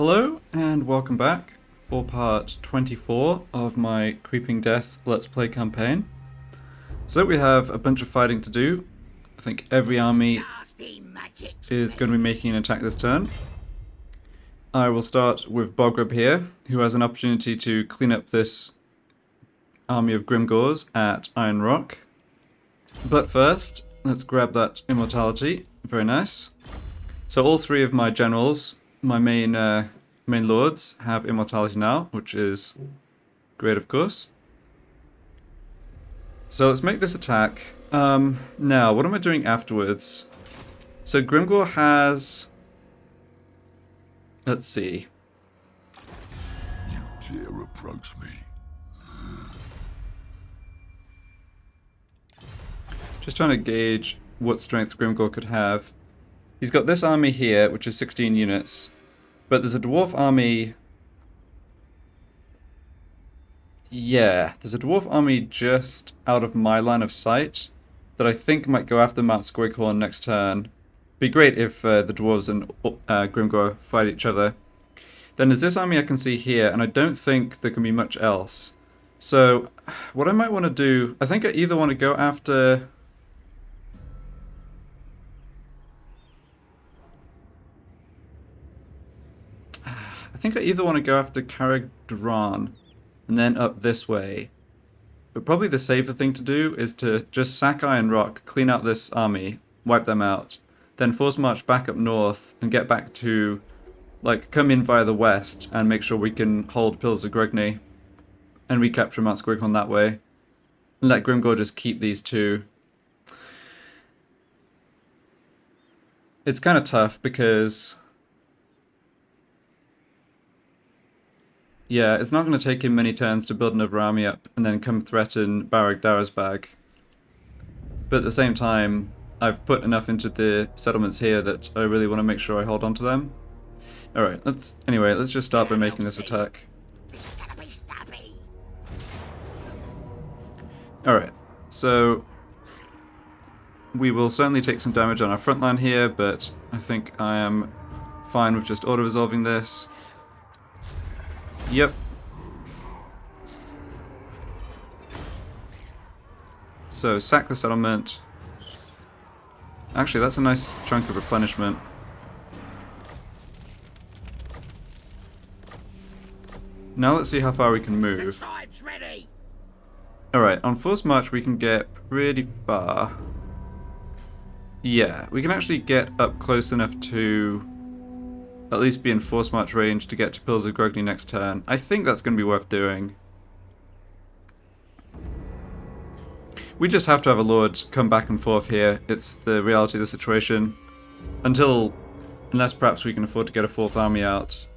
Hello and welcome back for part 24 of my Creeping Death Let's Play campaign. So we have a bunch of fighting to do. I think every army is going to be making an attack this turn. I will start with Bogrub here, who has an opportunity to clean up this army of Grimgors at Iron Rock. But first, let's grab that immortality. Very nice. So all three of my generals, my main lords, have immortality now, which is great, of course. So let's make this attack. Now, what am I doing afterwards? So Grimgor has... Let's see. You dare approach me? Just trying to gauge what strength Grimgor could have. He's got this army here, which is 16 units. But there's a dwarf army... Yeah, there's a dwarf army just out of my line of sight that I think might go after Mount Squighorn next turn. Be great if the dwarves and Grimgor fight each other. Then there's this army I can see here, and I don't think there can be much else. So, what I might want to do... I think I either want to go after... I think I either want to go after Caragdran and then up this way. But probably the safer thing to do is to just sack Iron Rock, clean out this army, wipe them out, then force march back up north and get back to, like, come in via the west and make sure we can hold Pillars of Grugni and recapture Mount Squighorn that way. And let Grimgor just keep these two. It's kind of tough because... Yeah, it's not going to take him many turns to build another army up and then come threaten Barag Darazbag. But at the same time, I've put enough into the settlements here that I really want to make sure I hold on to them. Alright, let's just start by making this attack. Alright, so we will certainly take some damage on our front line here, but I think I am fine with just auto-resolving this. Yep. So, sack the settlement. Actually, that's a nice chunk of replenishment. Now let's see how far we can move. Alright, on force march we can get pretty far. Yeah, we can actually get up close enough to at least be in force march range to get to Pillars of Grugni next turn. I think that's going to be worth doing. We just have to have a lord come back and forth here. It's the reality of the situation. Unless perhaps we can afford to get a fourth army out.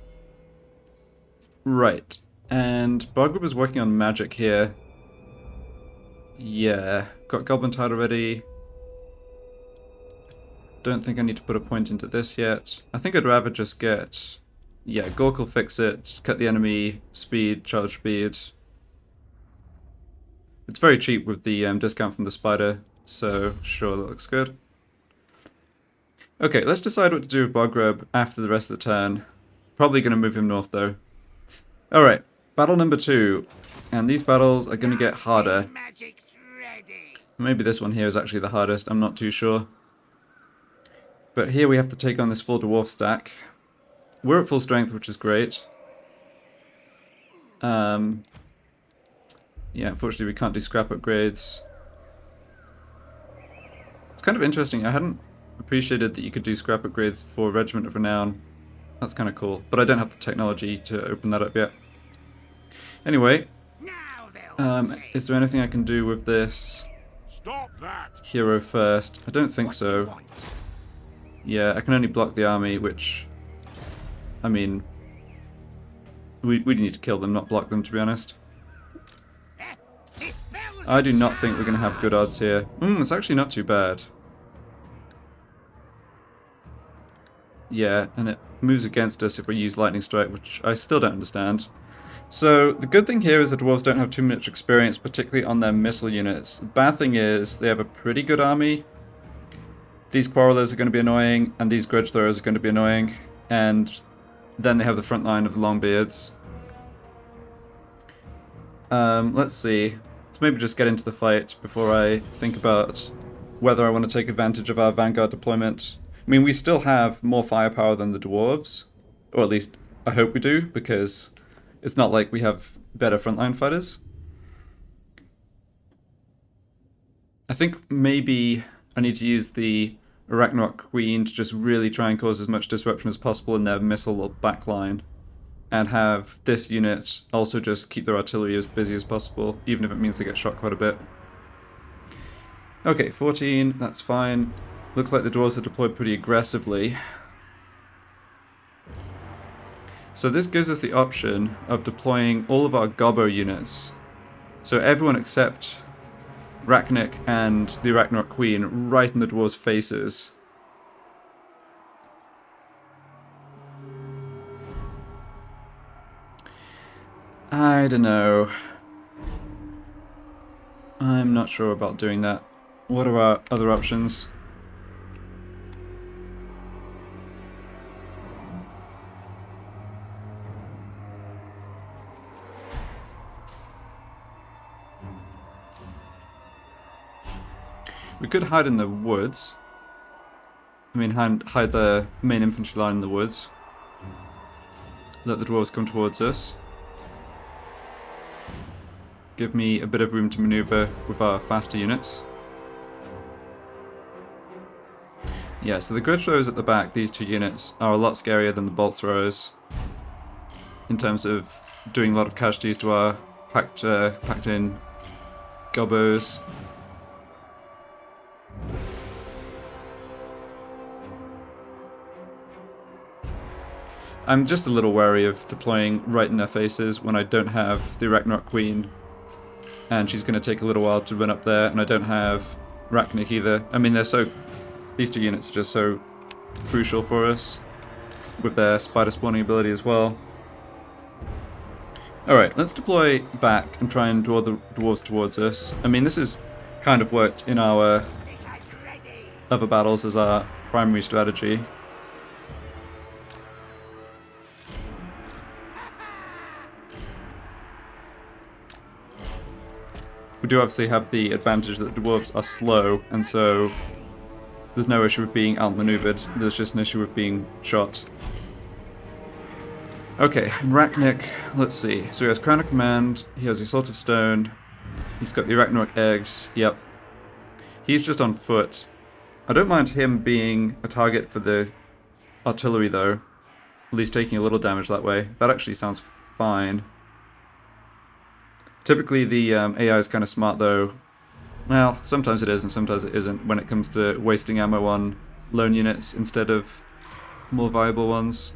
Right. And Bogrub is working on magic here. Yeah. Got Goblin Tide already. Don't think I need to put a point into this yet. I think I'd rather just get... Yeah, Gork will fix it. Cut the enemy speed, charge speed. It's very cheap with the discount from the spider, so sure, that looks good. Okay, let's decide what to do with Bogrub after the rest of the turn. Probably going to move him north, though. Alright, battle number 2. And these battles are going to get harder. Maybe this one here is actually the hardest, I'm not too sure. But here we have to take on this full dwarf stack. We're at full strength, which is great. Yeah, unfortunately we can't do scrap upgrades. It's kind of interesting. I hadn't appreciated that you could do scrap upgrades for Regiment of Renown. That's kind of cool. But I don't have the technology to open that up yet. Anyway, is there anything I can do with this hero first? I don't think so. Yeah, I can only block the army, which, I mean, we need to kill them, not block them, to be honest. I do not think we're going to have good odds here. It's actually not too bad. Yeah, and it moves against us if we use Lightning Strike, which I still don't understand. So, the good thing here is the dwarves don't have too much experience, particularly on their missile units. The bad thing is they have a pretty good army. These Quarrelers are going to be annoying, and these Grudge Throwers are going to be annoying, and Then they have the front line of the Longbeards. Let's see. Let's maybe just get into the fight before I think about whether I want to take advantage of our Vanguard deployment. I mean, we still have more firepower than the Dwarves. Or at least, I hope we do, because it's not like we have better frontline fighters. I think maybe I need to use the Arachnarok Queen to just really try and cause as much disruption as possible in their missile backline. And have this unit also just keep their artillery as busy as possible, even if it means they get shot quite a bit. Okay, 14, that's fine. Looks like the dwarves are deployed pretty aggressively. So this gives us the option of deploying all of our Gobbo units. So everyone except Rachnik and the Arachnarok Queen right in the dwarves' faces. I don't know. I'm not sure about doing that. What are our other options? We could hide in the woods. I mean, hide the main infantry line in the woods. Let the dwarves come towards us. Give me a bit of room to maneuver with our faster units. Yeah, so the grid throwers at the back, these two units, are a lot scarier than the bolt throwers in terms of doing a lot of casualties to our packed in gobbos. I'm just a little wary of deploying right in their faces when I don't have the Arachnarok Queen. And she's going to take a little while to run up there, and I don't have Rachnik either. I mean, these two units are just so crucial for us, with their spider spawning ability as well. Alright, let's deploy back and try and draw the dwarves towards us. I mean, this has kind of worked in our other battles as our primary strategy. We do obviously have the advantage that the dwarves are slow, and so there's no issue with being outmaneuvered, there's just an issue with being shot. Okay, Rachnik, let's see. So he has Crown of Command, he has the Assault of Stone, he's got the Arachnarok Eggs, yep. He's just on foot. I don't mind him being a target for the artillery though, at least taking a little damage that way. That actually sounds fine. Typically the AI is kind of smart though. Well, sometimes it is and sometimes it isn't when it comes to wasting ammo on lone units instead of more viable ones.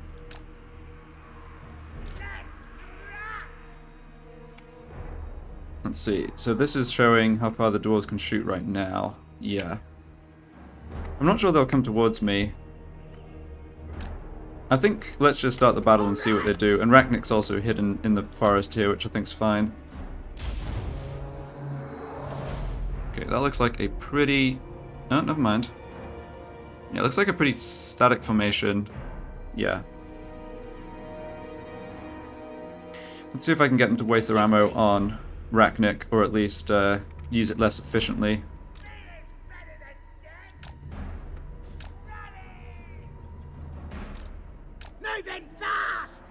Let's see, so this is showing how far the dwarves can shoot right now. Yeah. I'm not sure they'll come towards me. I think let's just start the battle and see what they do. And Rachnik's also hidden in the forest here, which I think's fine. Okay, that looks like a pretty... Oh, never mind. Yeah, it looks like a pretty static formation. Yeah. Let's see if I can get them to waste their ammo on Rachnik, or at least use it less efficiently. Moving fast!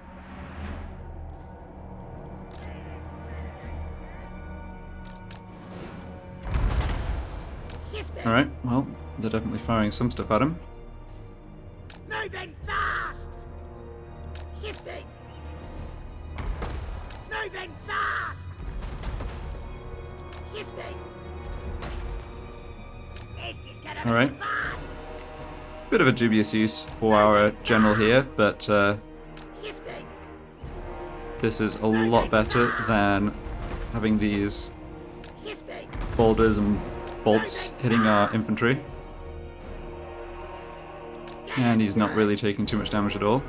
Alright, well, they're definitely firing some stuff at him. Moving fast! Shifting! Moving fast! Shifting! This is gonna Alright. be fun! Bit of a dubious use for our general here, but Shifting! this is a lot better than having these Shifting! boulders and bolts hitting our infantry. And he's not really taking too much damage at all.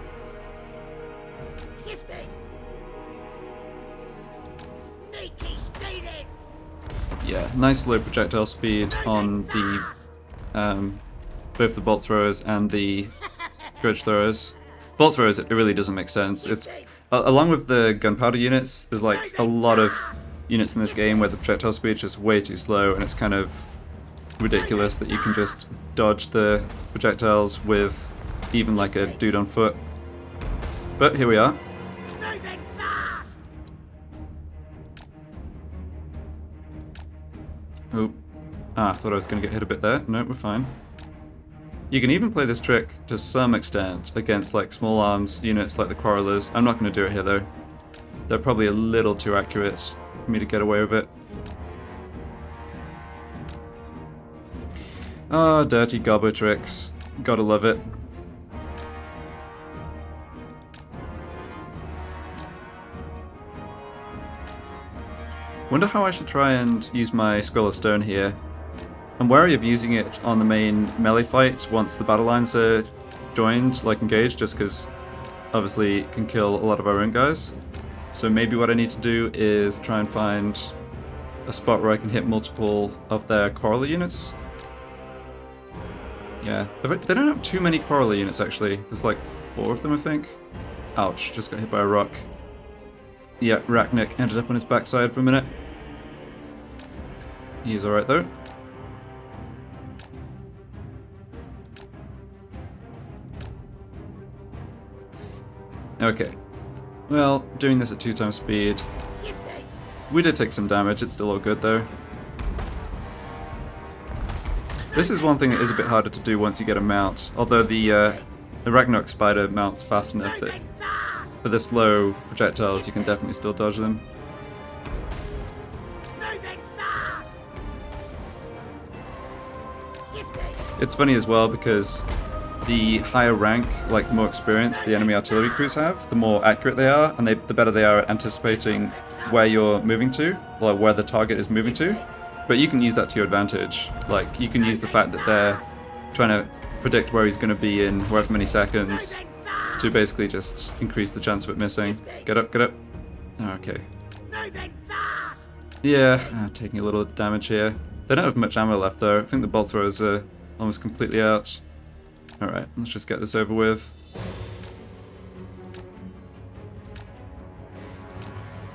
Shifting! Sneaky stealing! Yeah, nice low projectile speed on the both the bolt throwers and the grudge throwers. bolt throwers, it really doesn't make sense. It's along with the gunpowder units, there's like a lot of units in this game where the projectile speed is just way too slow, and it's kind of ridiculous that you can just dodge the projectiles with even like a dude on foot. But here we are. Moving fast. Oh, I thought I was going to get hit a bit there. No, we're fine. You can even play this trick to some extent against like small arms units like the Quarrelers. I'm not going to do it here though. They're probably a little too accurate for me to get away with it. Oh, dirty gobbo tricks. Gotta love it. Wonder how I should try and use my Scroll of Stone here. I'm wary of using it on the main melee fight once the battle lines are joined, like engaged, just because obviously it can kill a lot of our own guys. So maybe what I need to do is try and find a spot where I can hit multiple of their Quarreler units. Yeah, they don't have too many Quarreler units actually. There's like 4 of them, I think. Ouch, just got hit by a rock. Yeah, Arachnarok ended up on his backside for a minute. He's alright though. Okay. Well, doing this at 2 times speed. Shifting. We did take some damage, it's still all good though. This is one thing that is a bit harder to do once you get a mount, although the Arachnarok Spider mounts fast enough that Moving fast. for the slow projectiles you can definitely still dodge them. Moving fast. Shifting. It's funny as well because the higher rank, like more experience the enemy artillery crews have, the more accurate they are, and the better they are at anticipating where you're moving to, or where the target is moving to. But you can use that to your advantage. Like, you can use the fact that they're trying to predict where he's going to be in however many seconds to basically just increase the chance of it missing. Get up, get up. Okay. Moving fast. Yeah, taking a little damage here. They don't have much ammo left though. I think the bolt throwers are almost completely out. Alright, let's just get this over with.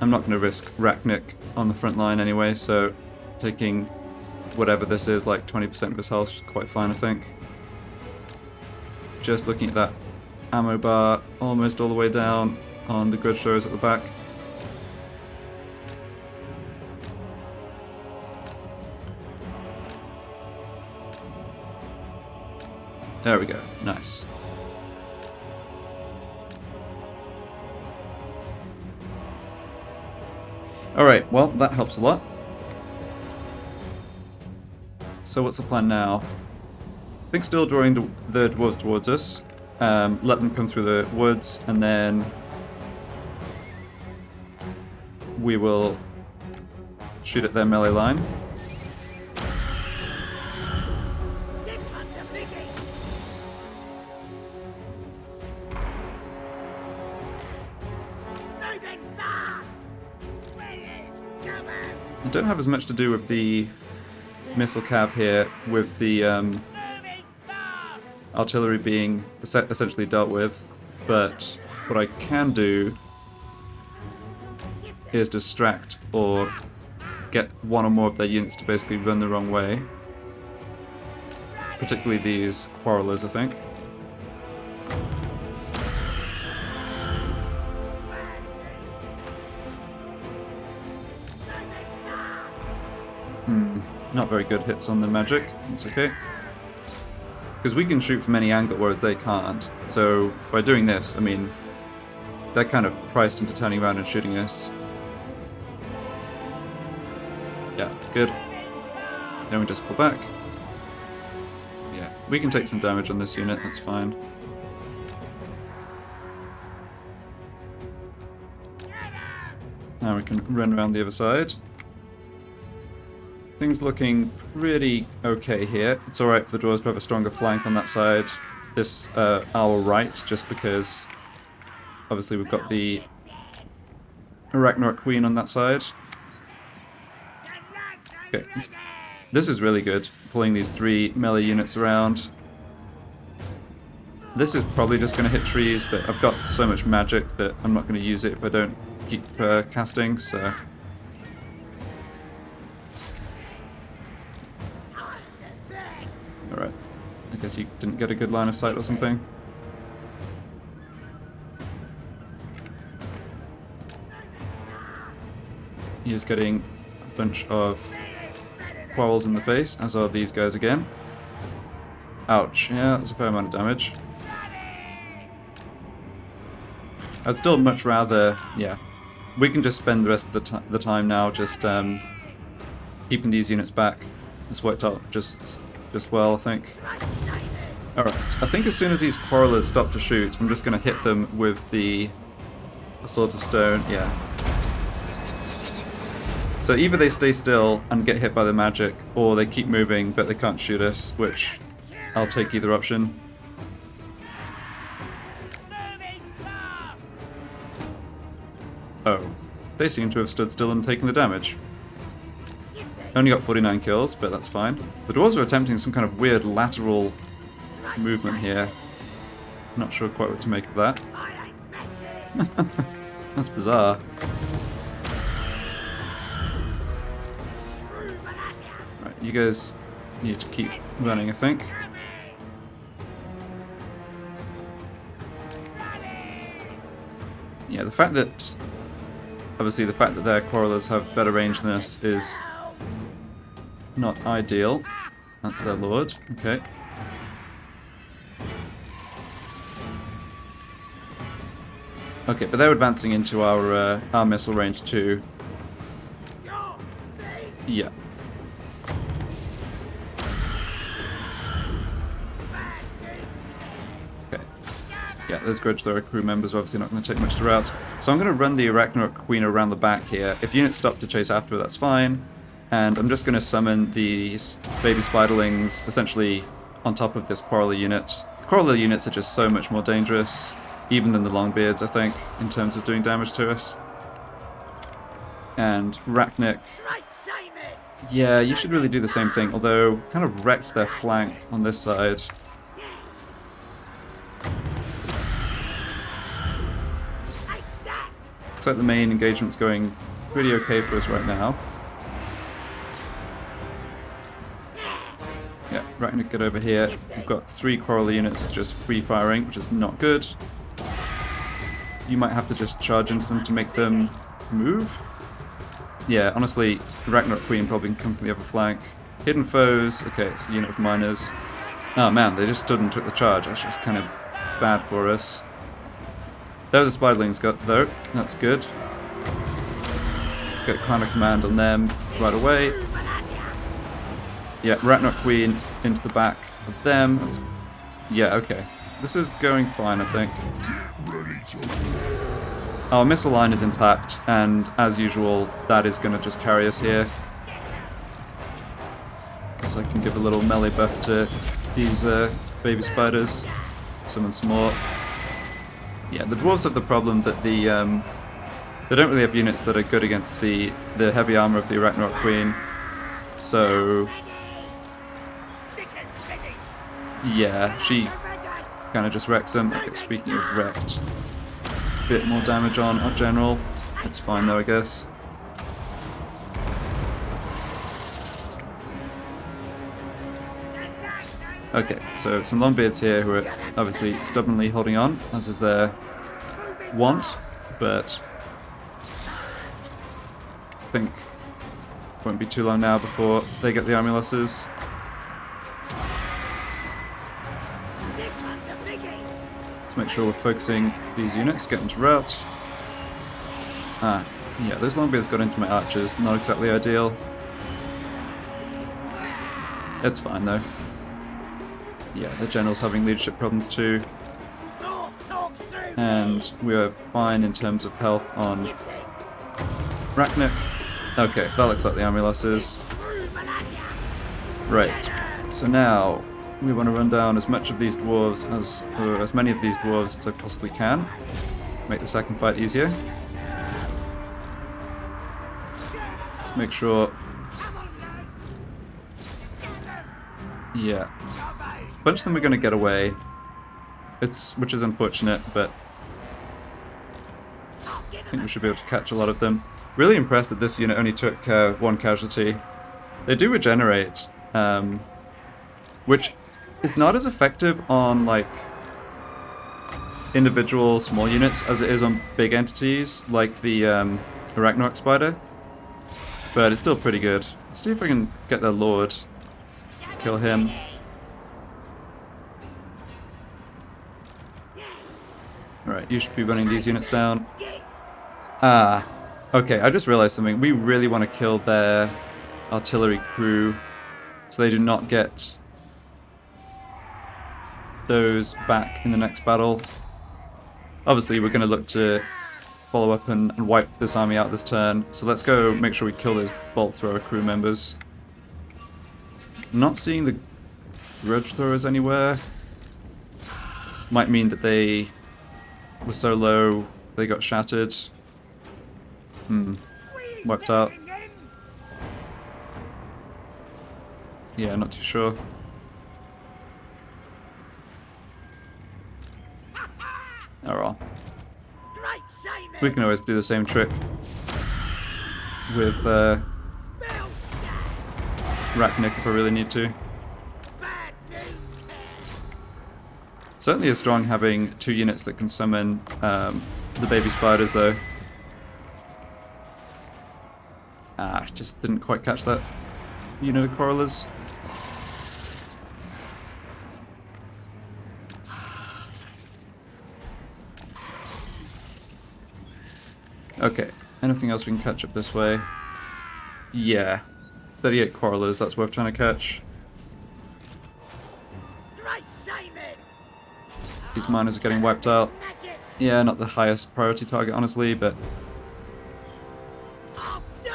I'm not going to risk Arachnarok on the front line anyway, so taking whatever this is, like 20% of his health, is quite fine I think. Just looking at that ammo bar almost all the way down on the grid throwers at the back. There we go, nice. Alright, well, that helps a lot. So what's the plan now? I think still drawing the dwarves towards us. Let them come through the woods, and then we will shoot at their melee line. This one's a biggie. Moving fast. Players, come on. I don't have as much to do with the missile cav here, with the Moving fast. artillery being essentially dealt with, but what I can do is distract or get one or more of their units to basically run the wrong way. Particularly these Quarrelers, I think. Not very good hits on the magic. It's okay. Because we can shoot from any angle, whereas they can't. So by doing this, I mean, they're kind of priced into turning around and shooting us. Yeah, good. Then we just pull back. Yeah, we can take some damage on this unit, that's fine. Now we can run around the other side. Things looking pretty okay here. It's alright for the dwarves to have a stronger flank on that side. This, our right, just because obviously we've got the Arachnarok Queen on that side. Okay, this is really good, pulling these 3 melee units around. This is probably just going to hit trees, but I've got so much magic that I'm not going to use it if I don't keep casting, so... Alright. I guess you didn't get a good line of sight or something. He is getting a bunch of quarrels in the face, as are these guys again. Ouch, yeah, that's a fair amount of damage. I'd still much rather, yeah, we can just spend the rest of the time now just keeping these units back. It's worked out just well, I think. Alright, I think as soon as these quarrelers stop to shoot, I'm just going to hit them with the Sword of Stone, yeah. So either they stay still and get hit by the magic, or they keep moving but they can't shoot us, which I'll take either option. Oh, they seem to have stood still and taken the damage. Only got 49 kills, but that's fine. The dwarves are attempting some kind of weird lateral movement here. Not sure quite what to make of that. That's bizarre. Right, you guys need to keep running, I think. Yeah, the fact that... Obviously, the fact that their quarrelers have better range than us is not ideal. That's their lord. Okay. Okay, but they're advancing into our missile range too. Yeah. Okay. Yeah, those Grudge Thrower crew members are obviously not going to take much to rout. So I'm going to run the Arachnarok Queen around the back here. If units stop to chase after her, that's fine. And I'm just going to summon these baby spiderlings essentially on top of this quarreler unit. Quarreler units are just so much more dangerous, even than the Longbeards, I think, in terms of doing damage to us. And Arachnic... Yeah, you should really do the same thing, although kind of wrecked their flank on this side. Looks like the main engagement's going pretty okay for us right now. Yeah, Arachnic, get over here. We've got 3 quarreler units just free firing, which is not good. You might have to just charge into them to make them move. Yeah, honestly, Arachnarok Queen probably can come from the other flank. Hidden foes, okay, it's a unit of miners. Oh man, they just stood and took the charge. That's just kind of bad for us. There the spiderlings got though, that's good. Let's get Crown of Command on them right away. Yeah, Arachnarok Queen into the back of them. That's... Yeah, okay. This is going fine, I think. Our missile line is intact, and as usual, that is going to just carry us here. Guess I can give a little melee buff to these baby spiders. Summon some more. Yeah, the dwarves have the problem that they don't really have units that are good against the heavy armor of the Arachnarok Queen. So yeah, she kind of just wrecks them. Okay, speaking of wrecked, a bit more damage on our general. It's fine though, I guess. Okay, so some Longbeards here who are obviously stubbornly holding on, as is their want, but I think it won't be too long now before they get the army losses. Let's make sure we're focusing these units, get them to rout. Ah, yeah, those Longbeards got into my archers, not exactly ideal. It's fine though. Yeah, the general's having leadership problems too. And we are fine in terms of health on Arachnic. Okay, that looks like the army losses. Right, so now we want to run down as much of these dwarves as many of these dwarves as I possibly can. Make the second fight easier. Let's make sure. Yeah. A bunch of them are going to get away. which is unfortunate, but I think we should be able to catch a lot of them. Really impressed that this unit only took one casualty. They do regenerate, which is not as effective on like individual small units as it is on big entities like the Arachnarok Spider, but it's still pretty good. Let's see if I can get their lord, kill him. Alright, you should be running these units down. Ah, okay, I just realized something. We really want to kill their artillery crew so they do not get those back in the next battle. Obviously, we're going to look to follow up and wipe this army out this turn, so let's go make sure we kill those bolt thrower crew members. Not seeing the grudge throwers anywhere. Might mean that they were so low they got shattered. Wiped out. Yeah, not too sure. Oh well. We can always do the same trick with Arachnarok if I really need to. Certainly is strong having 2 units that can summon the baby spiders though. Ah, just didn't quite catch that. You know the quarrelers. Okay, anything else we can catch up this way? Yeah, 38 quarrelers, that's worth trying to catch. These miners are getting wiped out. Yeah, not the highest priority target honestly, but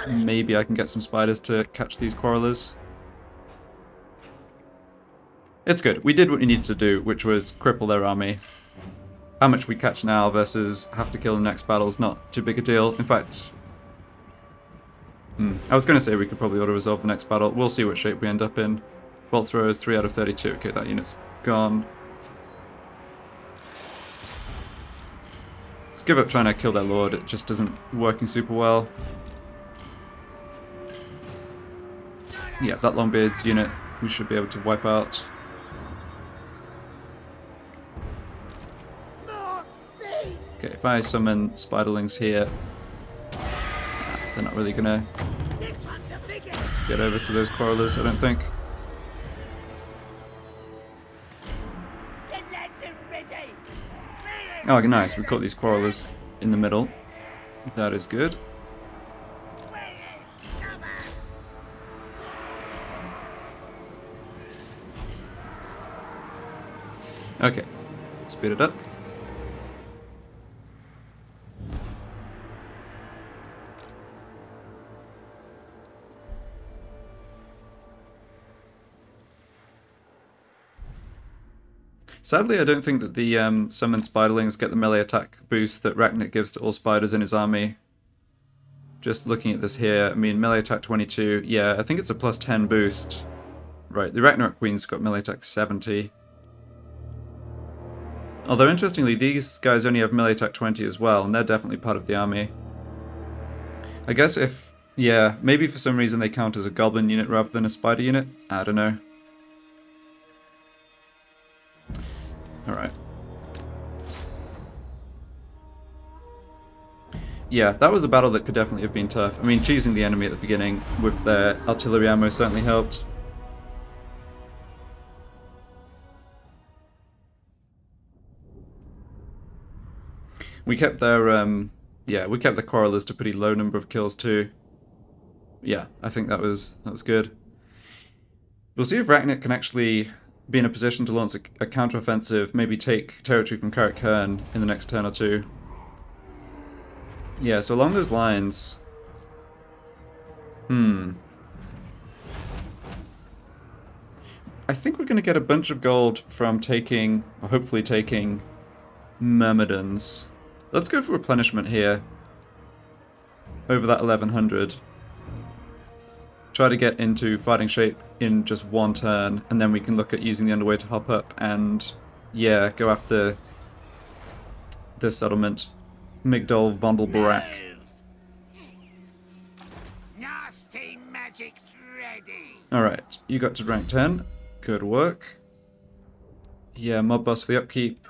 maybe I can get some spiders to catch these quarrelers. It's good. We did what we needed to do, which was cripple their army. How much we catch now versus have to kill in the next battle is not too big a deal. In fact, I was going to say we could probably auto-resolve the next battle. We'll see what shape we end up in. Bolt throwers, 3 out of 32. Okay, that unit's gone. Let's give up trying to kill their lord. It just isn't working super well. Yeah, that Longbeard's unit we should be able to wipe out. Okay, if I summon spiderlings here, they're not really gonna get over to those quarrelers, I don't think. Oh, nice, we caught these quarrelers in the middle. That is good. Okay, let's speed it up. Sadly, I don't think that the summoned spiderlings get the melee attack boost that Arachnarok gives to all spiders in his army. Just looking at this here, I mean, melee attack 22, yeah, I think it's a plus 10 boost. Right, the Arachnarok Queen's got melee attack 70. Although, interestingly, these guys only have melee attack 20 as well, and they're definitely part of the army. I guess if, yeah, maybe for some reason they count as a goblin unit rather than a spider unit. I don't know. Alright. Yeah, that was a battle that could definitely have been tough. I mean, choosing the enemy at the beginning with their artillery ammo certainly helped. We kept their, yeah, we kept the quarrelers to a pretty low number of kills too. Yeah, I think that was good. We'll see if Arachnarok can actually be in a position to launch a counter-offensive, maybe take territory from Carrick Kern in the next turn or two. Yeah, so along those lines... I think we're going to get a bunch of gold from taking, or hopefully taking, Myrmidons. Let's go for replenishment here. Over that 1100. Try to get into fighting shape in just one turn, and then we can look at using the underway to hop up and yeah, go after this settlement. Migdol Vondelbarak. Nasty magic's ready. Alright, you got to rank 10. Good work. Yeah, mob boss for the upkeep.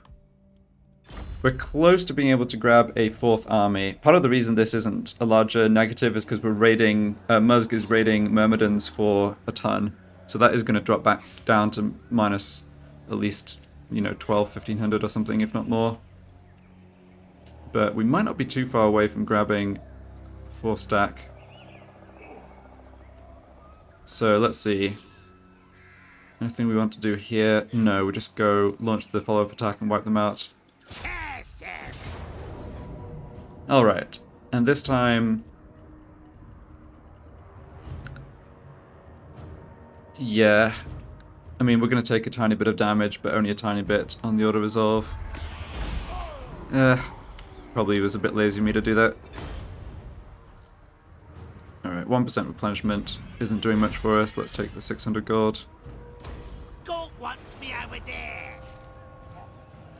We're close to being able to grab a 4th army. Part of the reason this isn't a larger negative is because we're raiding, Muzg is raiding Myrmidons for a ton. So that is going to drop back down to minus at least, you know, 1500 or something, if not more. But we might not be too far away from grabbing 4th stack. So let's see. Anything we want to do here? No, we just go launch the follow-up attack and wipe them out. Alright, and this time... yeah. I mean, we're going to take a tiny bit of damage, but only a tiny bit on the auto-resolve. Probably was a bit lazy of me to do that. Alright, 1% replenishment isn't doing much for us. Let's take the 600 gold. Gork wants me over there.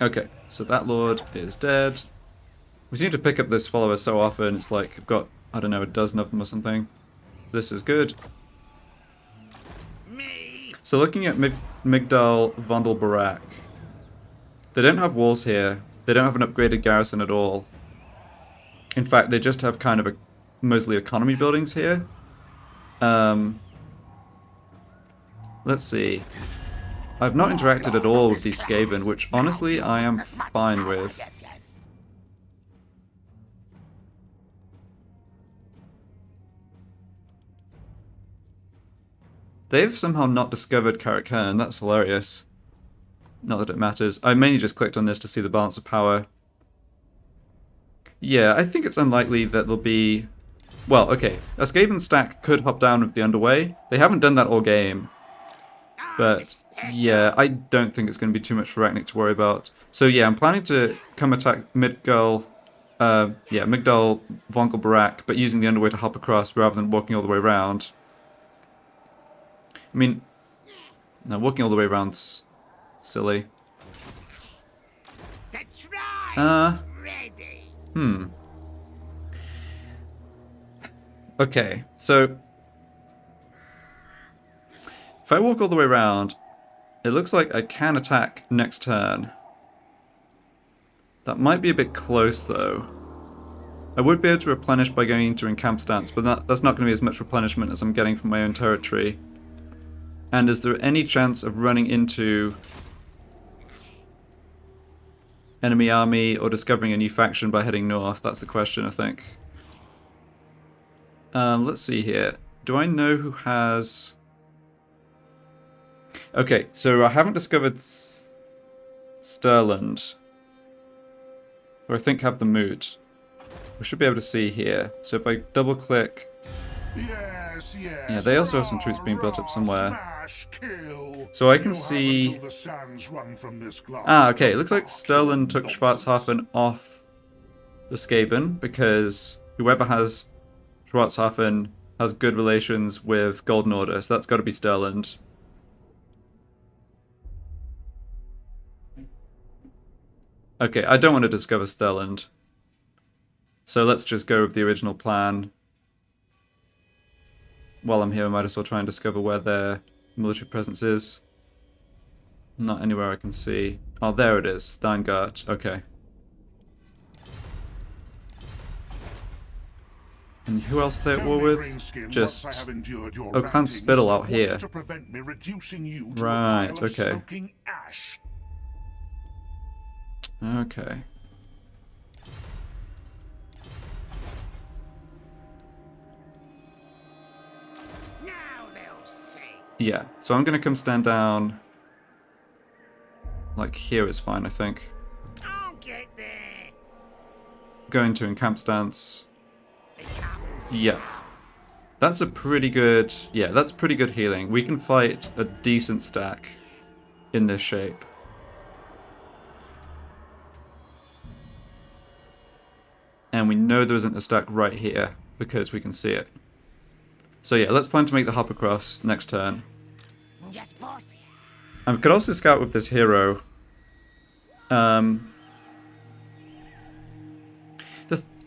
Okay, so that lord is dead. We seem to pick up this follower so often, it's like I've got, I don't know, a dozen of them or something. This is good. Me. So looking at Migdal Vondelbarak, they don't have walls here. They don't have an upgraded garrison at all. In fact, they just have kind of mostly economy buildings here. Let's see. I've not interacted at all with these Skaven, which honestly I am fine with. Yes, yes. They've somehow not discovered Karakhan. That's hilarious. Not that it matters. I mainly just clicked on this to see the balance of power. Yeah, I think it's unlikely that there'll be... well, okay. A Skaven stack could hop down with the Underway. They haven't done that all game. But, yeah, I don't think it's going to be too much for Arachnarok to worry about. So, yeah, I'm planning to come attack Migdal Vondelbarak, but using the Underway to hop across rather than walking all the way around. I mean, no, walking all the way around's silly. The tribe's ready. Okay, so if I walk all the way around, it looks like I can attack next turn. That might be a bit close, though. I would be able to replenish by going into encamp stance, but that's not going to be as much replenishment as I'm getting from my own territory. And is there any chance of running into enemy army or discovering a new faction by heading north? That's the question, I think. Let's see here. Do I know who has... okay, so I haven't discovered Stirland. Or I think have the mood. We should be able to see here. So if I double click... Yes, yes. yeah, they also have some troops being built up somewhere. Smash, kill. So I can You see... have until the sands run from this glass. ah, okay, it looks like Stirland took Schwarzhafen off the Skaven because whoever has Schwarzhafen has good relations with Golden Order, so that's got to be Stirland. Okay, I don't want to discover Stirland. So let's just go with the original plan. While I'm here, I might as well try and discover where their military presence is. Not anywhere I can see. Oh, there it is. Steingart. Okay. And who else are they at war with? Just... oh, Clan Spittle out here. Right, okay. Okay. Now they'll see. Yeah, so I'm gonna come stand down. Like here is fine, I think. I'll get there. Go into encamp stance. It comes. Yeah. That's a pretty good... yeah, that's pretty good healing. We can fight a decent stack in this shape. And we know there isn't a stack right here because we can see it. So yeah, let's plan to make the hop across next turn. Yes, boss. I could also scout with this hero I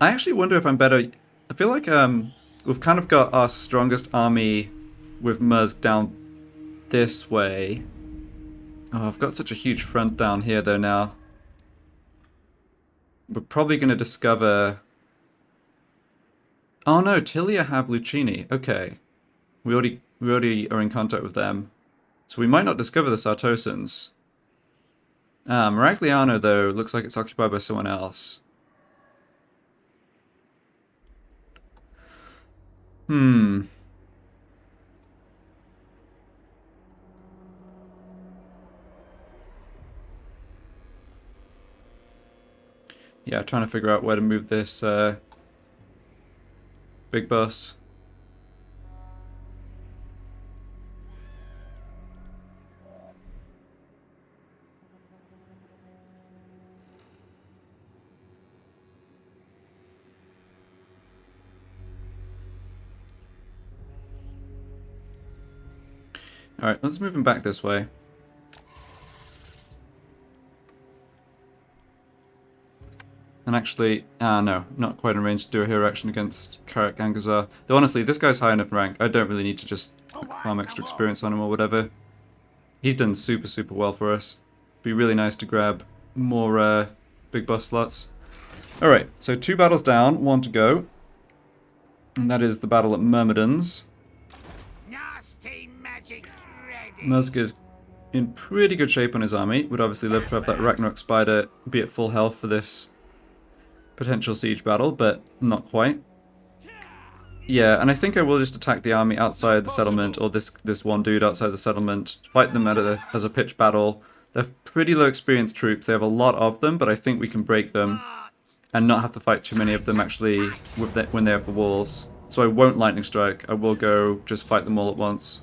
actually wonder if I'm better. I feel like we've kind of got our strongest army with Mursk down this way. Oh, I've got such a huge front down here though now. We're probably going to discover... Oh no, Tilia have Lucchini. Okay. We already are in contact with them. So we might not discover the Sartosans. Miragliano, though, looks like it's occupied by someone else. Hmm. Yeah, trying to figure out where to move this big boss. Alright, let's move him back this way. And actually, no, not quite in range to do a hero action against Karak Angazar. Though honestly, this guy's high enough rank, I don't really need to just farm extra experience on him or whatever. He's done super, super well for us. Be really nice to grab more big boss slots. Alright, so 2 battles down, 1 to go. And that is the battle at Myrmidons. Mursk is in pretty good shape on his army. Would obviously love to have that Arachnarok Spider be at full health for this potential siege battle, but not quite. Yeah, and I think I will just attack the army outside the settlement, or this one dude outside the settlement, fight them as a pitched battle. They're pretty low experienced troops, they have a lot of them, but I think we can break them and not have to fight too many of them actually when they have the walls. So I won't lightning strike, I will go just fight them all at once.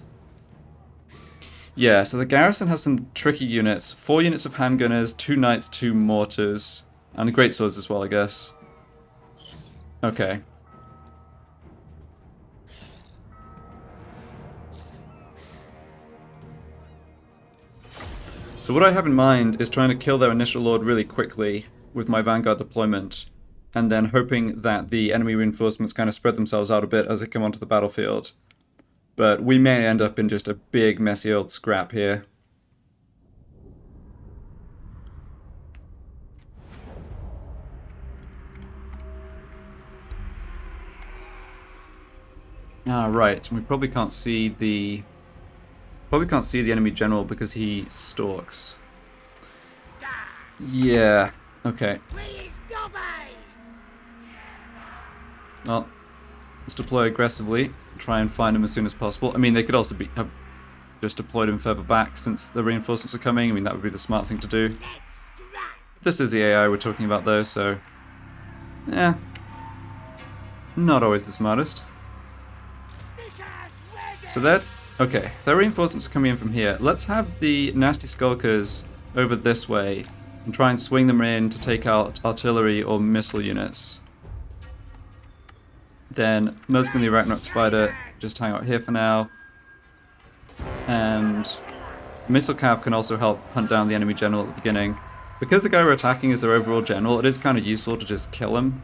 Yeah, so the garrison has some tricky units. 4 units of handgunners, 2 knights, 2 mortars, and the great swords as well, I guess. Okay. So what I have in mind is trying to kill their initial lord really quickly with my vanguard deployment, and then hoping that the enemy reinforcements kind of spread themselves out a bit as they come onto the battlefield. But we may end up in just a big, messy old scrap here. Ah, right. We probably can't see the enemy general because he stalks. Yeah. Okay. Well, let's deploy aggressively. Try and find him as soon as possible. I mean, they could also have just deployed him further back since the reinforcements are coming. I mean, that would be the smart thing to do. This is the AI we're talking about, though, so... yeah. Not always the smartest. So that... okay, their reinforcements are coming in from here. Let's have the nasty Skulkers over this way and try and swing them in to take out artillery or missile units. Then Mursk and the Arachnarok Spider just hang out here for now. And Missile Cav can also help hunt down the enemy general at the beginning. Because the guy we're attacking is their overall general, it is kind of useful to just kill him.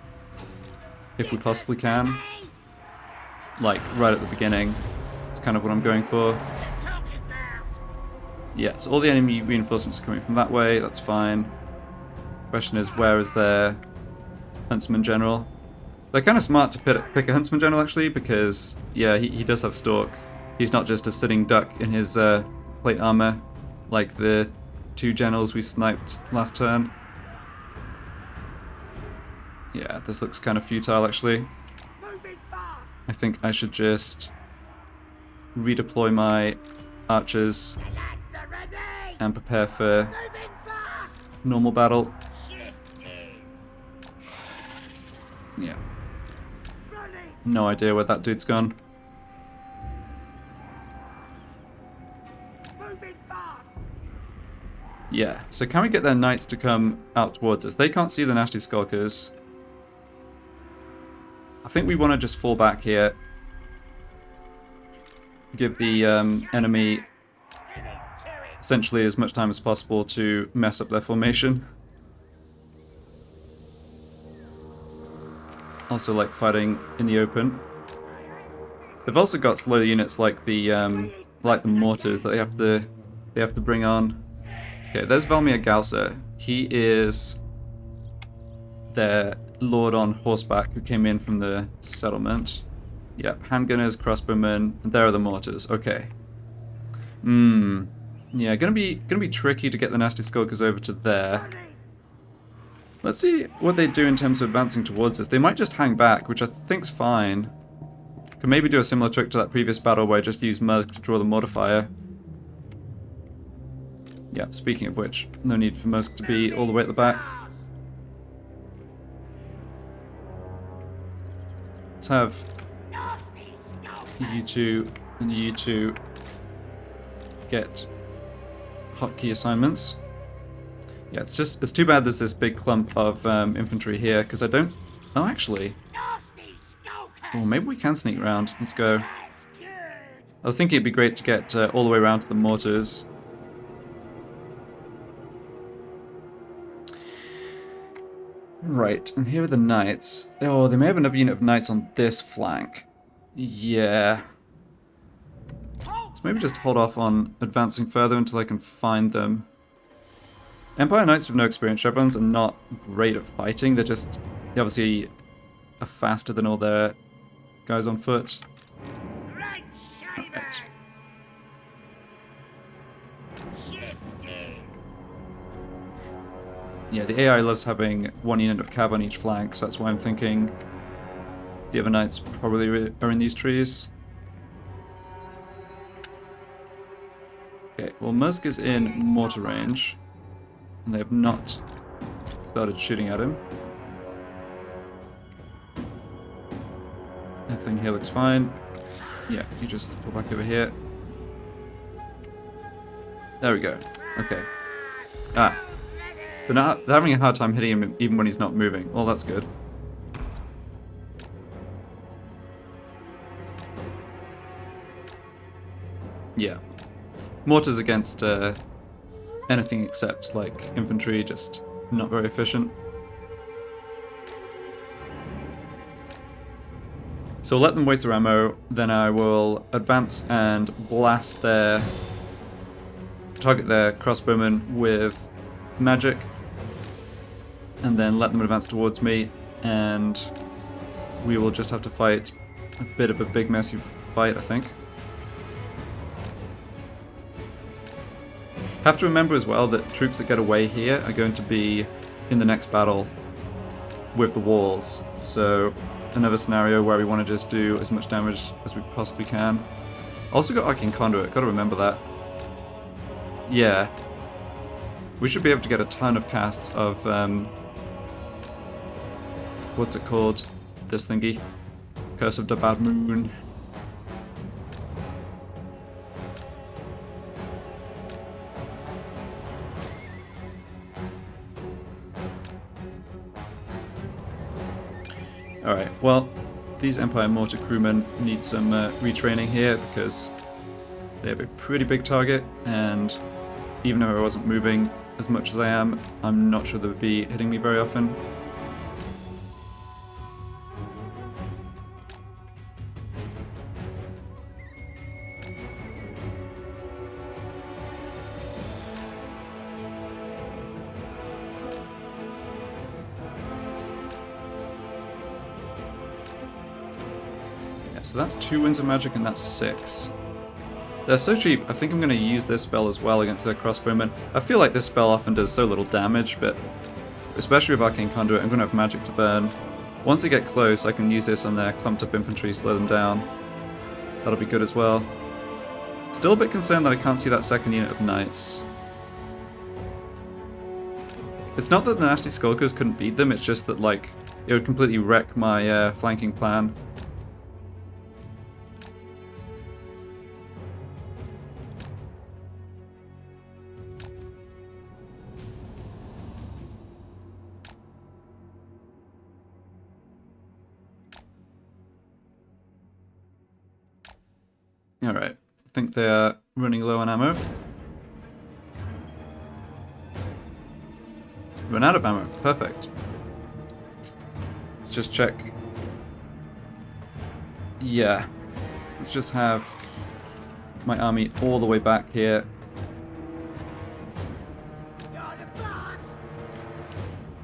If we possibly can. Like, right at the beginning. That's kind of what I'm going for. Yeah, so all the enemy reinforcements are coming from that way, that's fine. Question is, where is their Huntsman General? They're kind of smart to pick a Huntsman General, actually, because, yeah, he does have Stalk. He's not just a sitting duck in his plate armor, like the 2 generals we sniped last turn. Yeah, this looks kind of futile, actually. I think I should just redeploy my archers and prepare for normal battle. Yeah. No idea where that dude's gone. Yeah, so can we get their knights to come out towards us? They can't see the nasty Skulkers. I think we want to just fall back here. Give the enemy essentially as much time as possible to mess up their formation. also like fighting in the open. They've also got slow units like the mortars that they have to bring on. Okay, there's Valmir Galser. He is their lord on horseback who came in from the settlement. Yep, handgunners, crossbowmen, and there are the mortars. Okay. Yeah, gonna be tricky to get the nasty skulkers over to there. Let's see what they do in terms of advancing towards us. They might just hang back, which I think's fine. Could maybe do a similar trick to that previous battle where I just used Musk to draw the mortifier. Yeah, speaking of which, no need for Musk to be all the way at the back. Let's have you two and you two get hotkey assignments. Yeah, it's too bad there's this big clump of infantry here, because I don't... Oh, actually... Oh, maybe we can sneak around. Let's go. I was thinking it'd be great to get all the way around to the mortars. Right, and here are the knights. Oh, they may have another unit of knights on this flank. Yeah. So maybe just hold off on advancing further until I can find them. Empire Knights with no experience chevrons are not great at fighting. They obviously are faster than all their guys on foot. Right, Right. Yeah, the AI loves having one unit of cav on each flank, so that's why I'm thinking the other knights probably are in these trees. Okay, well Musk is in mortar range, and they have not started shooting at him. Everything here looks fine. Yeah, you just pull back over here. There we go. Okay. Ah. They're having a hard time hitting him even when he's not moving. Well, that's good. Yeah. Mortars against anything except, like, infantry, just not very efficient. So I'll let them waste their ammo, then I will advance and blast target their crossbowmen with magic, and then let them advance towards me, and we will just have to fight a bit of a big messy fight, I think. Have to remember as well that troops that get away here are going to be in the next battle with the walls, so another scenario where we want to just do as much damage as we possibly can. Also got Arcane Conduit, gotta remember that. Yeah. We should be able to get a ton of casts of, what's it called? This thingy. Curse of the Bad Moon. Alright, well, these Empire Mortar crewmen need some retraining here because they have a pretty big target, and even though I wasn't moving as much as I am, I'm not sure they would be hitting me very often. So that's 2 Winds of Magic and that's 6. They're so cheap, I think I'm going to use this spell as well against their crossbowmen. I feel like this spell often does so little damage, but especially with Arcane Conduit, I'm going to have magic to burn. Once they get close, I can use this on their clumped up infantry, slow them down. That'll be good as well. Still a bit concerned that I can't see that second unit of knights. It's not that the nasty Skulkers couldn't beat them, it's just that, like, it would completely wreck my flanking plan. Alright, I think they are running low on ammo. Run out of ammo, perfect. Let's just check Yeah. Let's just have my army all the way back here.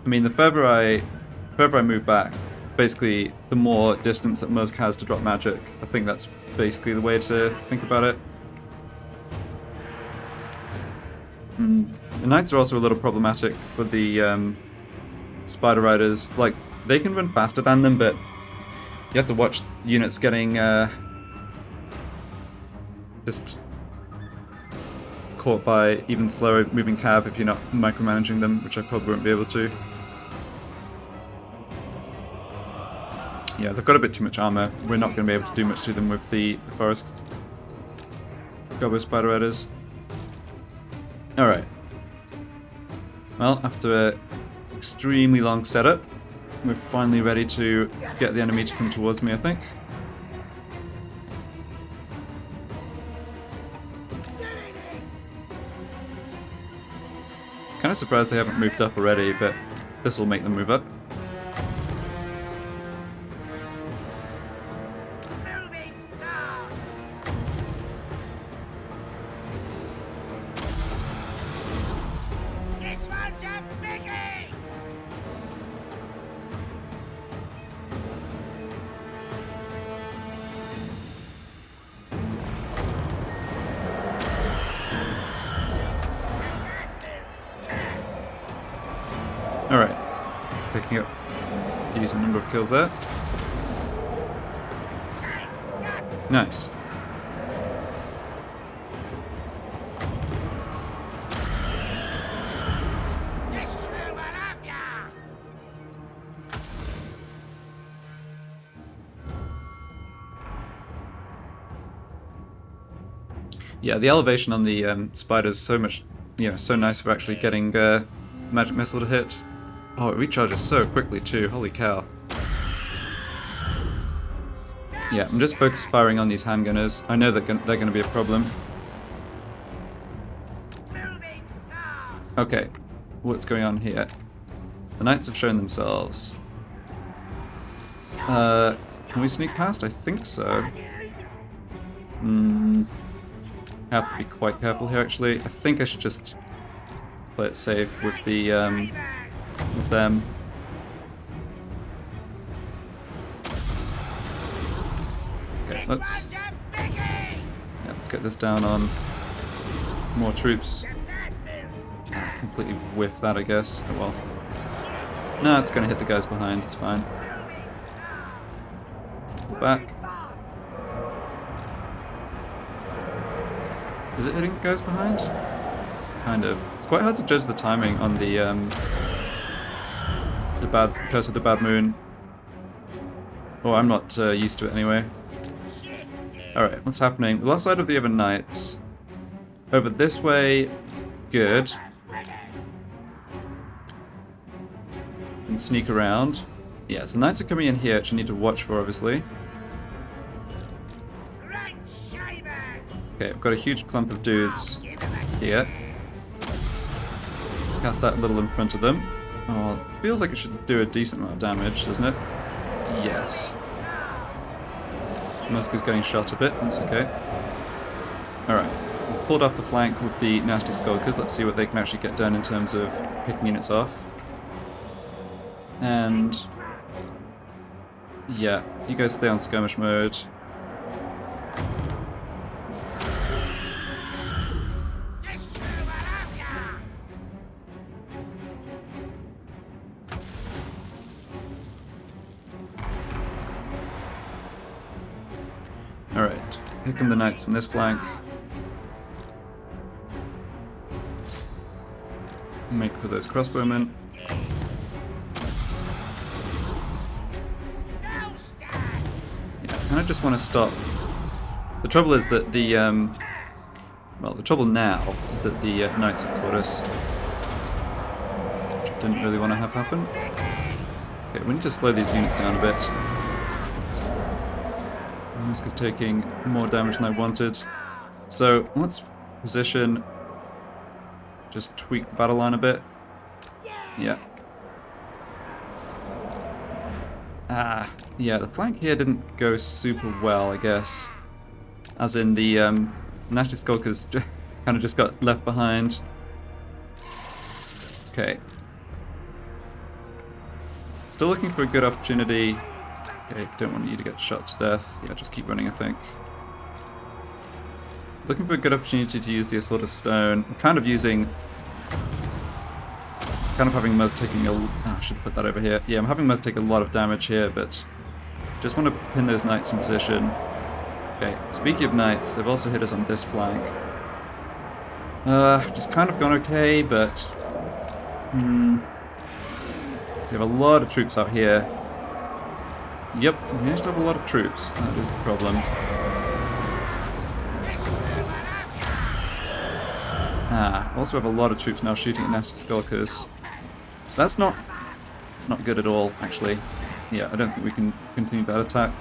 I mean, the further I move back, basically, the more distance that Musk has to drop magic. I think that's basically the way to think about it. The Knights are also a little problematic for the Spider Riders. Like, they can run faster than them, but you have to watch units getting just caught by even slower moving cav if you're not micromanaging them, which I probably won't be able to. Yeah, they've got a bit too much armor. We're not going to be able to do much to them with the Forest Goblin Spider Riders. Alright. Well, after an extremely long setup, we're finally ready to get the enemy to come towards me, I think. Kind of surprised they haven't moved up already, but this will make them move up. Alright, picking up a decent number of kills there. Nice. Yeah, the elevation on the spiders is so much, so nice for actually getting magic missile to hit. Oh, it recharges so quickly too, holy cow. Yeah, I'm just focused firing on these handgunners. I know that they're going to be a problem. Okay, what's going on here? The Knights have shown themselves. Can we sneak past? I think so. I have to be quite careful here actually. I think I should just play it safe with the with them. Okay, let's get this down on more troops. Completely whiff that, I guess. Oh well. No, it's gonna hit the guys behind, it's fine. Pull back. Is it hitting the guys behind? Kind of. It's quite hard to judge the timing on the Curse of the Bad Moon. Oh, I'm not used to it anyway. Alright, what's happening? We lost sight of the other Knights. Over this way, good. And sneak around. Yeah, so Knights are coming in here, which you need to watch for, obviously. Okay, I've got a huge clump of dudes here. Cast that a little in front of them. Oh, feels like it should do a decent amount of damage, doesn't it? Yes. Musk is getting shot a bit, that's okay. Alright, we've pulled off the flank with the nasty Skulkers. Let's see what they can actually get done in terms of picking units off. And yeah, you guys stay on skirmish mode. Alright, here come the Knights from this flank. Make for those crossbowmen. Yeah, I kind of just want to stop. The trouble is that the, well, the trouble now is that the Knights have caught us. Which I didn't really want to have happen. Okay, we need to slow these units down a bit. Musk is taking more damage than I wanted. So let's position, just tweak the battle line a bit. Yeah. Yeah, the flank here didn't go super well, I guess. As in the nasty Skulkers kind of just got left behind. Okay. Still looking for a good opportunity. Okay, don't want you to get shot to death. Yeah, just keep running, I think. Looking for a good opportunity to use the Assault of Stone. I'm kind of using... Kind of having Muzz taking a... Oh, I should have put that over here. Yeah, I'm having Muzz take a lot of damage here, but... Just want to pin those knights in position. Okay, speaking of knights, they've also hit us on this flank. Just kind of gone okay, but... we have a lot of troops out here. Yep, we just have a lot of troops. That is the problem. Also have a lot of troops now shooting at nasty Skulkers. That's not... It's not good at all, actually. Yeah, I don't think we can continue that attack.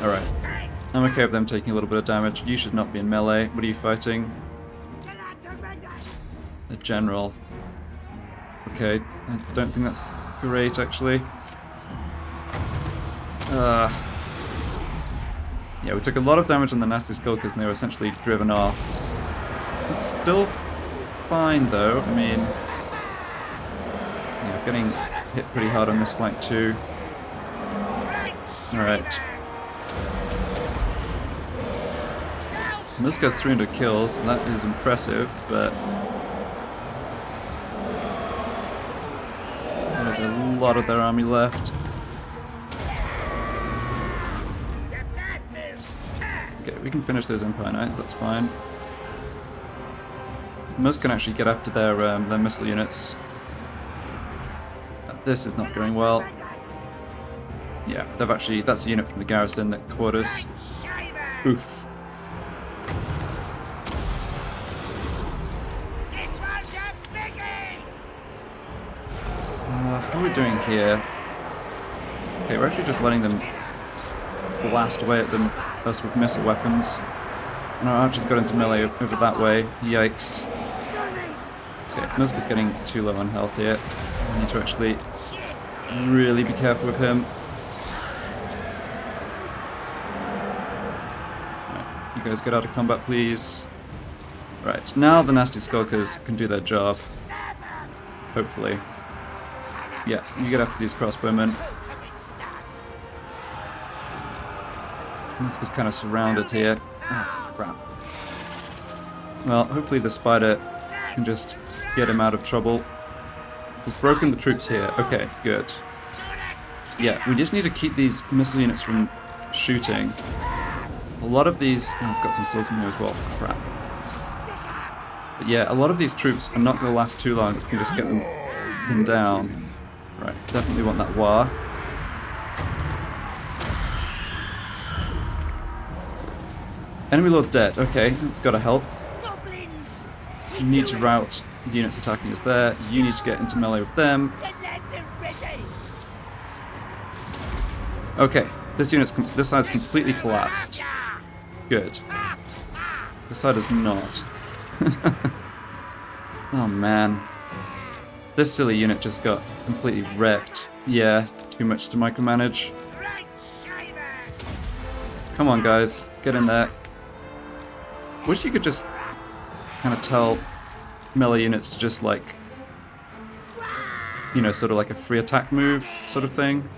Alright. I'm okay with them taking a little bit of damage. You should not be in melee. What are you fighting? A general. Okay, I don't think that's great, actually. Yeah, we took a lot of damage on the nasty Skulkers and they were essentially driven off. It's still fine, though. I mean... Yeah, getting hit pretty hard on this flank, too. Alright. And this gets 300 kills, and that is impressive, but... There's a lot of their army left. Okay, we can finish those Empire Knights, that's fine. Muzz can actually get after their missile units. This is not going well. Yeah, they've actually... That's a unit from the garrison that caught us. Oof. What are we doing here? Okay, we're actually just letting them blast away at us with missile weapons. And our archers got into melee over that way. Yikes. Okay, Muzz is getting too low on health here. I need to actually really be careful with him. Right, you guys get out of combat, please. Right, now the nasty Skulkers can do their job. Hopefully. Yeah, you get after these crossbowmen. Muzz is kind of surrounded here. Oh, crap. Well, hopefully the spider can just get him out of trouble. We've broken the troops here. Okay, good. Yeah, we just need to keep these missile units from shooting. A lot of these... Oh, I've got some swordsmen here as well. Crap. But yeah, a lot of these troops are not going to last too long if we can just get them pinned down. Right, definitely want that war. Enemy Lord's dead. Okay, that's got to help. You need to rout the units attacking us there. You need to get into melee with them. Okay, this side's completely collapsed. Good. This side is not. Oh man. This silly unit just got completely wrecked. Yeah, too much to micromanage. Come on guys, get in there. Wish you could just kind of tell melee units to just like, you know, sort of like a free attack move sort of thing.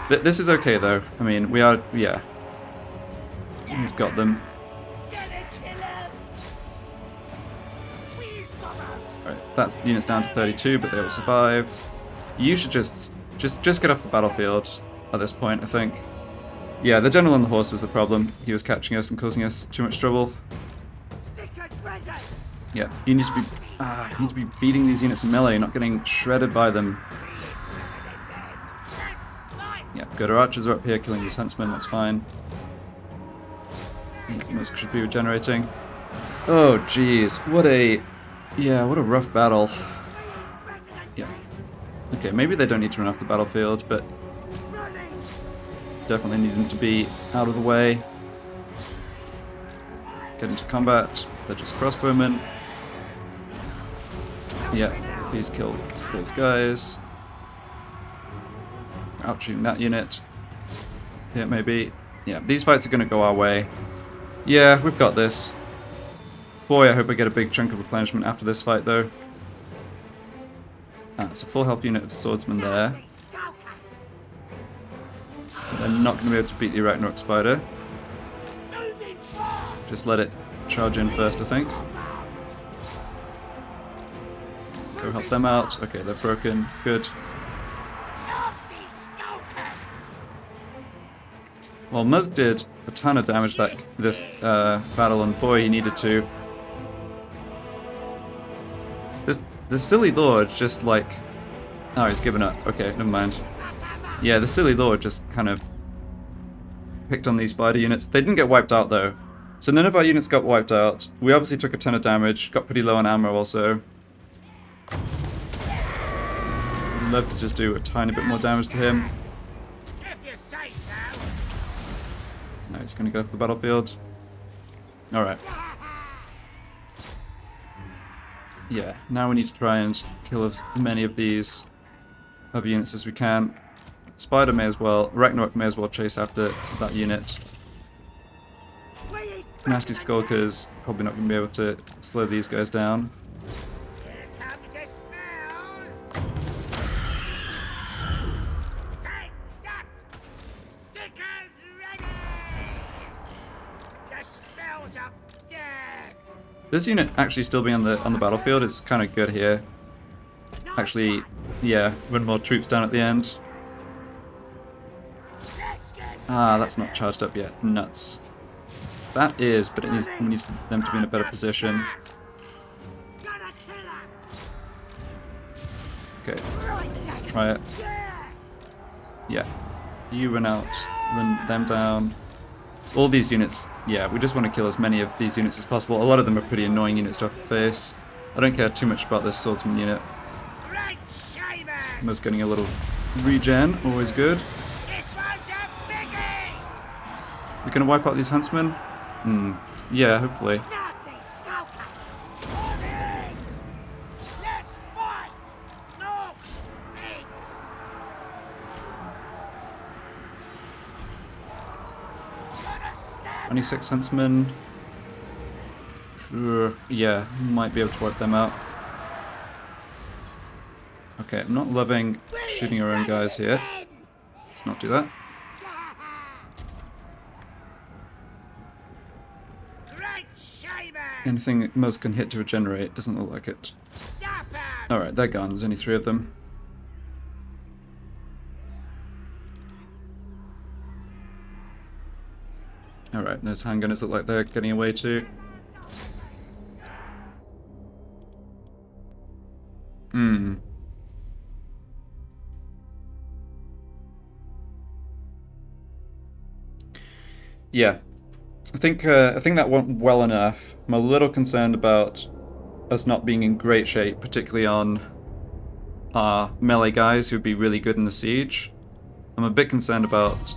This is okay though. I mean, we are, yeah. We've got them. Alright, that unit's down to 32, but they will survive. You should just get off the battlefield at this point, I think. Yeah, the general on the horse was the problem. He was catching us and causing us too much trouble. Yeah, you need to be beating these units in melee, not getting shredded by them. Yeah, good. Our archers are up here killing these huntsmen, that's fine. This should be regenerating. Oh, jeez. What a rough battle. Yeah. Okay, maybe they don't need to run off the battlefield, but definitely need them to be out of the way. Get into combat. They're just crossbowmen. Yeah, please kill those guys. Out shooting that unit. Yeah, maybe. Yeah, these fights are going to go our way. Yeah, we've got this. Boy, I hope I get a big chunk of replenishment after this fight, though. It's a full health unit of swordsmen there. They're not going to be able to beat the Arachnarok Spider. Just let it charge in first, I think. Go help them out. Okay, they're broken. Good. Well, Muzz did a ton of damage this battle, and boy, he needed to. The silly lord just like... Oh, he's given up. Okay, never mind. Yeah, the silly lord just kind of picked on these spider units. They didn't get wiped out, though. So none of our units got wiped out. We obviously took a ton of damage. Got pretty low on ammo, also. I'd love to just do a tiny bit more damage to him. No, he's going to go off the battlefield. Alright. Yeah, now we need to try and kill as many of these other units as we can. Spider may as well, Arachnarok may as well chase after that unit. Nasty Skulkers, probably not going to be able to slow these guys down. This unit actually still being on the battlefield is kind of good here. Actually, yeah, run more troops down at the end. Ah, that's not charged up yet. Nuts. That is, but it needs them to be in a better position. Okay, let's try it. Yeah, you run out, run them down. All these units, yeah, we just want to kill as many of these units as possible. A lot of them are pretty annoying units to have to face. I don't care too much about this swordsman unit. I'm just getting a little regen, always good. We're gonna wipe out these huntsmen? Yeah, hopefully. 26 huntsmen. Sure, yeah, might be able to wipe them out. Okay, I'm not loving shooting our own guys here. Let's not do that. Anything Muzz can hit to regenerate, doesn't look like it. Alright, they're gone. There's only 3 of them. Alright, those handgunners look like they're getting away too. Yeah. I think that went well enough. I'm a little concerned about us not being in great shape, particularly on our melee guys who'd be really good in the siege. I'm a bit concerned about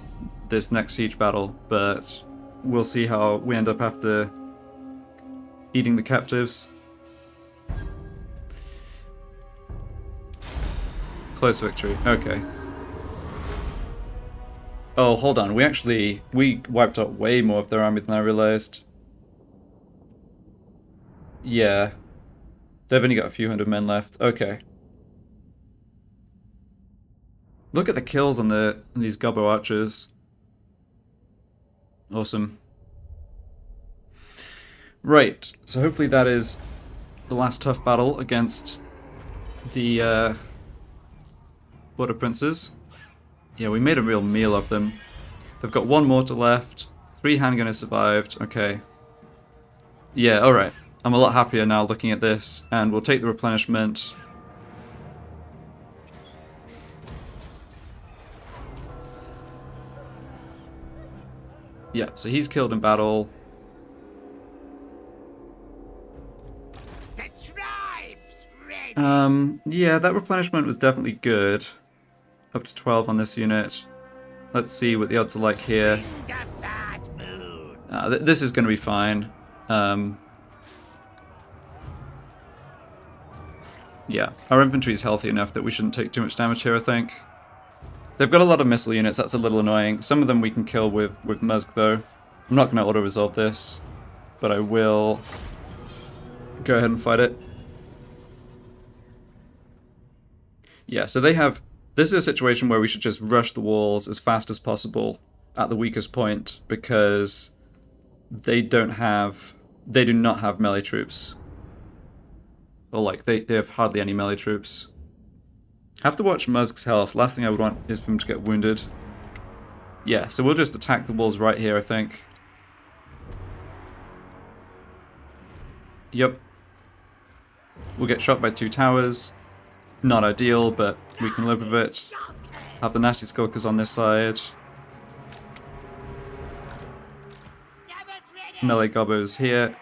this next siege battle, but we'll see how we end up after eating the captives. Close victory. Okay. Oh, hold on. We wiped out way more of their army than I realized. Yeah. They've only got a few hundred men left. Okay. Look at the kills on these Goblin Archers. Awesome. Right. So hopefully that is the last tough battle against the Border Princes. Yeah, we made a real meal of them. They've got 1 mortar left. 3 handgunners survived. Okay. Yeah, alright. I'm a lot happier now looking at this. And we'll take the replenishment. Yeah, so he's killed in battle. Yeah, that replenishment was definitely good. Up to 12 on this unit. Let's see what the odds are like here. This is going to be fine. Yeah, our infantry is healthy enough that we shouldn't take too much damage here, I think. They've got a lot of missile units, that's a little annoying. Some of them we can kill with Musk, though. I'm not going to auto-resolve this, but I will go ahead and fight it. Yeah, so they have... This is a situation where we should just rush the walls as fast as possible at the weakest point, because they do not have melee troops. Or, like, they have hardly any melee troops. I have to watch Musk's health. Last thing I would want is for him to get wounded. Yeah, so we'll just attack the walls right here, I think. Yep. We'll get shot by 2 towers. Not ideal, but we can live with it. Have the nasty Skulkers on this side. Melee gobbos here.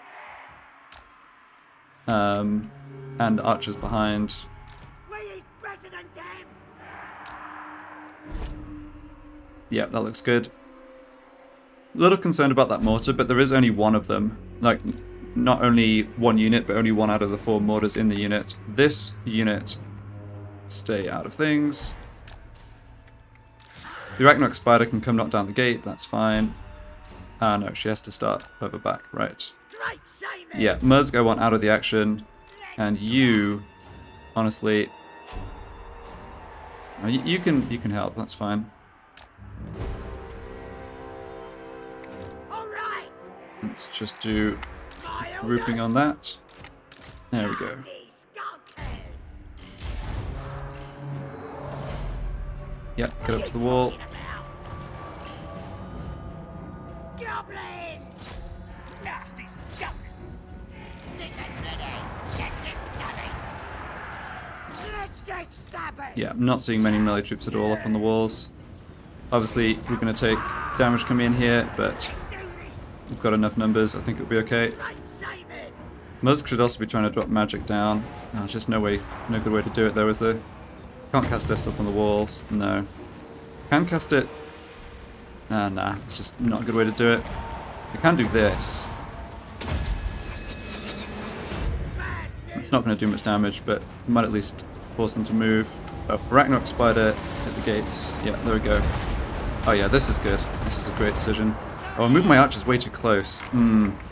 And archers behind. Yeah, that looks good. A little concerned about that mortar, but there is only one of them. Like, not only one unit, but only one out of the 4 mortars in the unit. This unit, stay out of things. The Arachnarok Spider can come knock down the gate, that's fine. Ah, no, she has to start further back, right. Yeah, Musk I want out of the action. And you, honestly... You can help, that's fine. Let's just do grouping on that. There we go. Yeah, get up to the wall. Yeah, I'm not seeing many melee troops at all up on the walls. Obviously, we're going to take damage coming in here, but we've got enough numbers. I think it'll be okay. Musk should also be trying to drop magic down. Oh, there's just no good way to do it though, is there? Can't cast this up on the walls. No. Can cast it. Nah, it's just not a good way to do it. I can do this. It's not going to do much damage, but it might at least force them to move. Oh, Arachnarok Spider hit the gates. Yeah, there we go. Oh yeah, this is good. This is a great decision. Oh, I moved my archers way too close.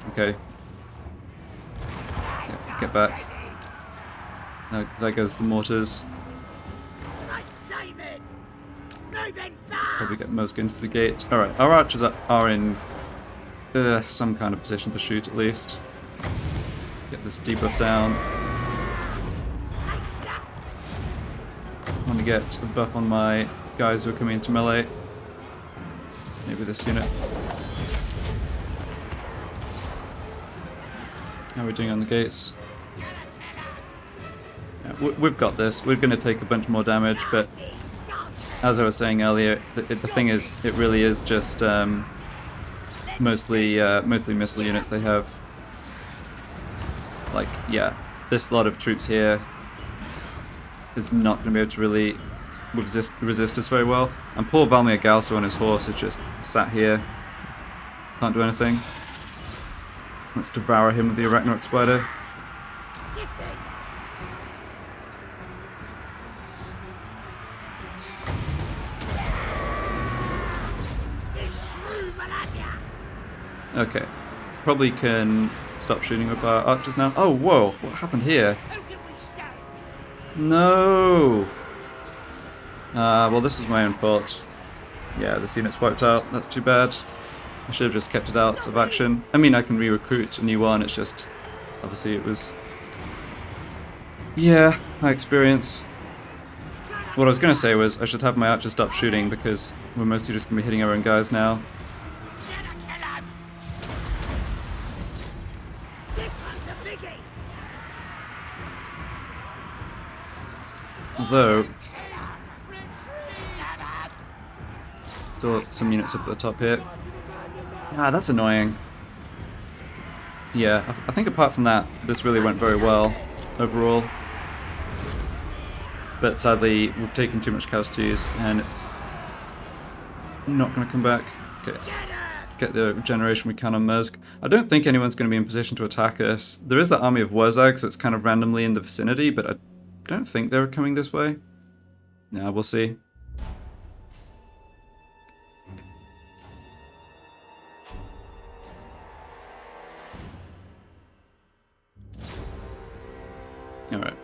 Okay. Yeah, get back. There goes the mortars. Probably get Musk into the gate. Alright, our archers are in some kind of position to shoot at least. Get this debuff down. I want to get a buff on my guys who are coming into melee. Maybe this unit. How are we doing on the gates? Yeah, we've got this. We're going to take a bunch more damage, but as I was saying earlier, the thing is, it really is just mostly missile units they have. Like, yeah, this lot of troops here is not going to be able to really resist us very well. And poor Valmir Galso on his horse is just sat here. Can't do anything. Let's devour him with the Arachnarok Spider. Okay. Probably can stop shooting with our archers now. Oh, whoa! What happened here? No! Well, this is my own fault. Yeah, this unit's wiped out. That's too bad. I should have just kept it out of action. I mean, I can re-recruit a new one. It's just... Obviously, it was... Yeah, my experience. What I was going to say was I should have my archers stop shooting because we're mostly just going to be hitting our own guys now. Although, still some units up at the top here. Ah, that's annoying. Yeah, I think apart from that, this really went very well overall. But sadly, we've taken too much casualties and it's not going to come back. Okay, let's get the regeneration we can on Musk. I don't think anyone's going to be in position to attack us. There is that army of Wurzags that's kind of randomly in the vicinity, but don't think they were coming this way. Yeah, we'll see. Alright.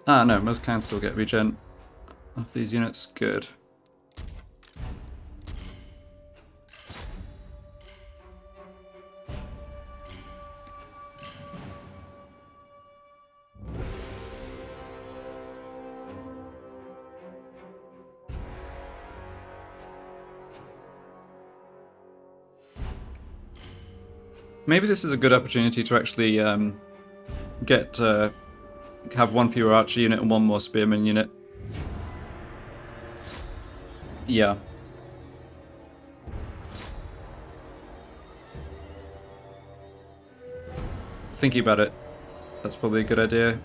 Ah, no, most can still get regen off these units. Good. Maybe this is a good opportunity to actually have one fewer archer unit and one more spearman unit. Yeah. Thinking about it, that's probably a good idea.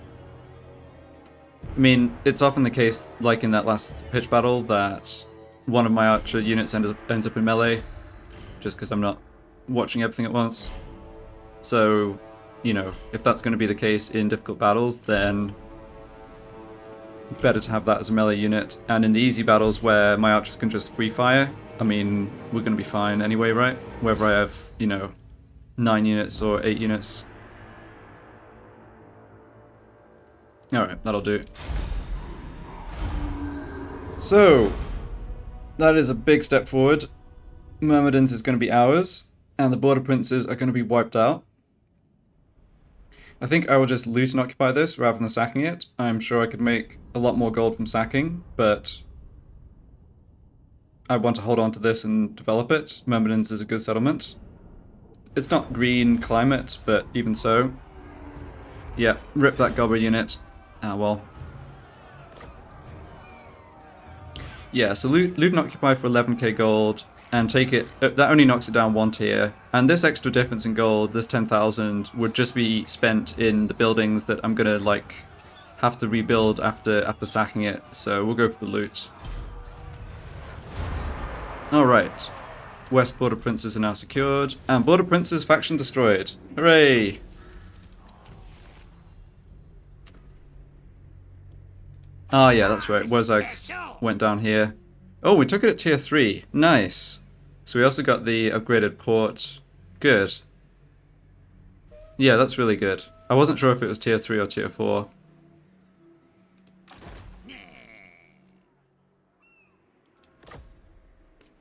I mean, it's often the case, like in that last pitch battle, that one of my archer units ends up in melee, just because I'm not watching everything at once. So, you know, if that's going to be the case in difficult battles, then better to have that as a melee unit. And in the easy battles where my archers can just free fire, I mean, we're going to be fine anyway, right? Whether I have, you know, 9 units or 8 units. Alright, that'll do. So, that is a big step forward. Myrmidons is going to be ours, and the border princes are going to be wiped out. I think I will just loot and occupy this rather than sacking it. I'm sure I could make a lot more gold from sacking, but I want to hold on to this and develop it. Myrmidons is a good settlement. It's not green climate, but even so. Yeah, rip that Goblin unit. Ah, well. Yeah, so loot and occupy for 11k gold, and take it. That only knocks it down 1 tier. And this extra difference in gold, this 10,000, would just be spent in the buildings that I'm gonna, like, have to rebuild after sacking it. So we'll go for the loot. Alright. West Border Princes are now secured, and Border Princes faction destroyed. Hooray! Ah, yeah, that's right. Wozag went down here. Oh, we took it at tier 3. Nice. So we also got the upgraded port. Good. Yeah, that's really good. I wasn't sure if it was tier 3 or tier 4.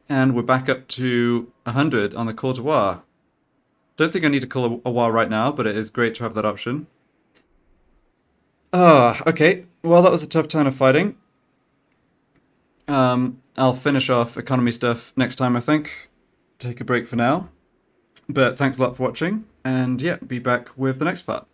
And we're back up to 100 on the call to war. Don't think I need to call a war right now, but it is great to have that option. Ah, okay. Well, that was a tough turn of fighting. I'll finish off economy stuff next time, I think. Take a break for now. But thanks a lot for watching, and yeah, be back with the next part.